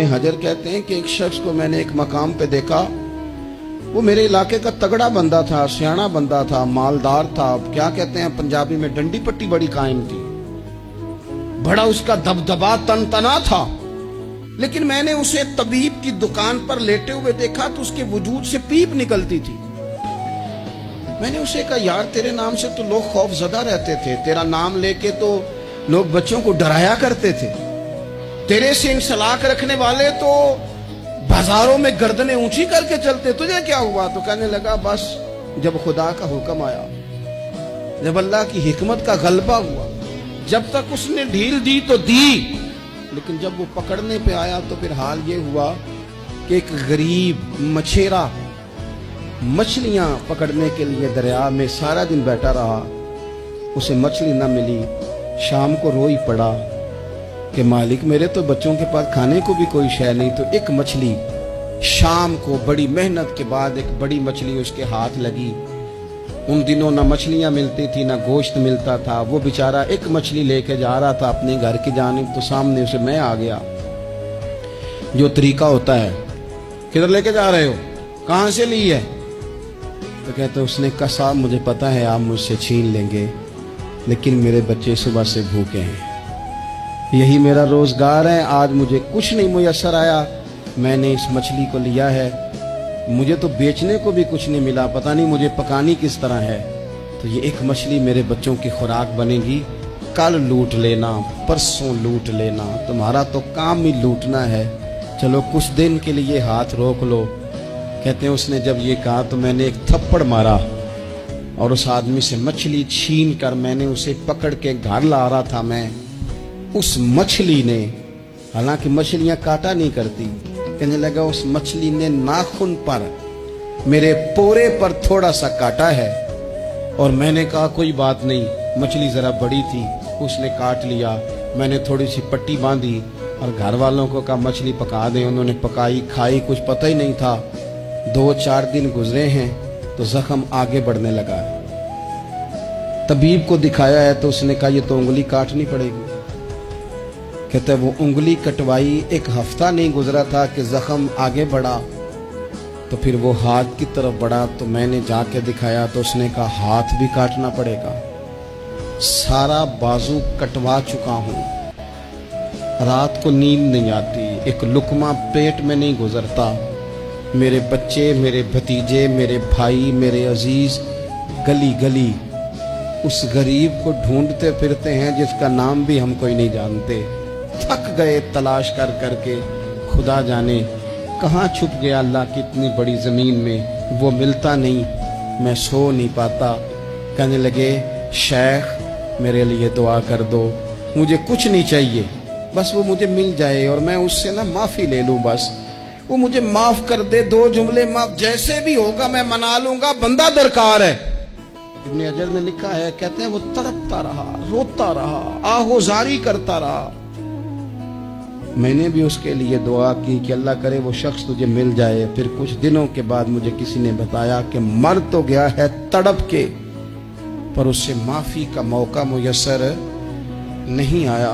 हजर कहते हैं कि एक शख्स को मैंने एक मकाम पे देखा, वो मेरे इलाके का तगड़ा बंदा था, सियाना बंदा था, मालदार था। क्या कहते हैं पंजाबी में, डंडी पट्टी बड़ी कायम थी, बड़ा उसका दबदबा तनतना था। लेकिन मैंने उसे तबीब की दुकान पर लेटे हुए देखा तो उसके वजूद से पीप निकलती थी। मैंने उसे कहा, यार तेरे नाम से तो लोग खौफजदा रहते थे, तेरा नाम लेके तो लोग बच्चों को डराया करते थे, तेरे से इंसलाक रखने वाले तो बाजारों में गर्दनें ऊंची करके चलते, तुझे क्या हुआ? तो कहने लगा, बस जब खुदा का हुक्म आया, जब अल्लाह की हिकमत का गलबा हुआ, जब तक उसने ढील दी तो दी, लेकिन जब वो पकड़ने पे आया तो फिर हाल ये हुआ कि एक गरीब मछेरा मछलियां पकड़ने के लिए दरिया में सारा दिन बैठा रहा, उसे मछली न मिली। शाम को रो ही पड़ा कि मालिक, मेरे तो बच्चों के पास खाने को भी कोई शय नहीं। तो एक मछली शाम को बड़ी मेहनत के बाद एक बड़ी मछली उसके हाथ लगी। उन दिनों ना मछलियां मिलती थी, ना गोश्त मिलता था। वो बेचारा एक मछली लेके जा रहा था अपने घर की जानिब, तो सामने उसे मैं आ गया। जो तरीका होता है, किधर लेके जा रहे हो, कहां से ली है? तो कहते उसने कहा, साहब मुझे पता है आप मुझसे छीन लेंगे, लेकिन मेरे बच्चे सुबह से भूखे हैं, यही मेरा रोजगार है। आज मुझे कुछ नहीं मुयस्सर आया, मैंने इस मछली को लिया है, मुझे तो बेचने को भी कुछ नहीं मिला, पता नहीं मुझे पकानी किस तरह है। तो ये एक मछली मेरे बच्चों की खुराक बनेगी, कल लूट लेना, परसों लूट लेना, तुम्हारा तो काम ही लूटना है, चलो कुछ दिन के लिए हाथ रोक लो। कहते हैं उसने जब ये कहा तो मैंने एक थप्पड़ मारा और उस आदमी से मछली छीन कर मैंने उसे पकड़ के घर ला रहा था मैं। उस मछली ने, हालांकि मछलियां काटा नहीं करती, कहने लगा उस मछली ने नाखून पर, मेरे पोरे पर थोड़ा सा काटा है। और मैंने कहा कोई बात नहीं, मछली जरा बड़ी थी, उसने काट लिया। मैंने थोड़ी सी पट्टी बांधी और घर वालों को कहा मछली पका दें, उन्होंने पकाई, खाई, कुछ पता ही नहीं था। 2-4 दिन गुजरे हैं तो जख्म आगे बढ़ने लगा। तबीब को दिखाया है तो उसने कहा ये तो उंगली काटनी पड़ेगी। कहते वो उंगली कटवाई, 1 हफ्ता नहीं गुजरा था कि जख्म आगे बढ़ा। तो फिर वो हाथ की तरफ बढ़ा तो मैंने जाके दिखाया तो उसने कहा हाथ भी काटना पड़ेगा, सारा बाजू कटवा चुका हूं, रात को नींद नहीं आती, एक लुकमा पेट में नहीं गुजरता। मेरे बच्चे, मेरे भतीजे, मेरे भाई, मेरे अजीज गली गली उस गरीब को ढूंढते फिरते हैं जिसका नाम भी हम कोई नहीं जानते। थक गए तलाश कर करके, खुदा जाने कहाँ छुप गया अल्लाह की इतनी बड़ी ज़मीन में, वो मिलता नहीं। मैं सो नहीं पाता। कहने लगे शेख मेरे लिए दुआ कर दो, मुझे कुछ नहीं चाहिए, बस वो मुझे मिल जाए और मैं उससे ना माफ़ी ले लूँ, बस वो मुझे माफ़ कर दे, 2 जुमले माफ, जैसे भी होगा मैं मना लूँगा, बंदा दरकार है। इब्ने हजर ने लिखा है, कहते हैं वो तड़पता रहा, रोता रहा, आहोजारी करता रहा। मैंने भी उसके लिए दुआ की कि अल्लाह करे वो शख्स तुझे मिल जाए। फिर कुछ दिनों के बाद मुझे किसी ने बताया कि मर तो गया है तड़प के, पर उससे माफ़ी का मौका मुयस्सर नहीं आया।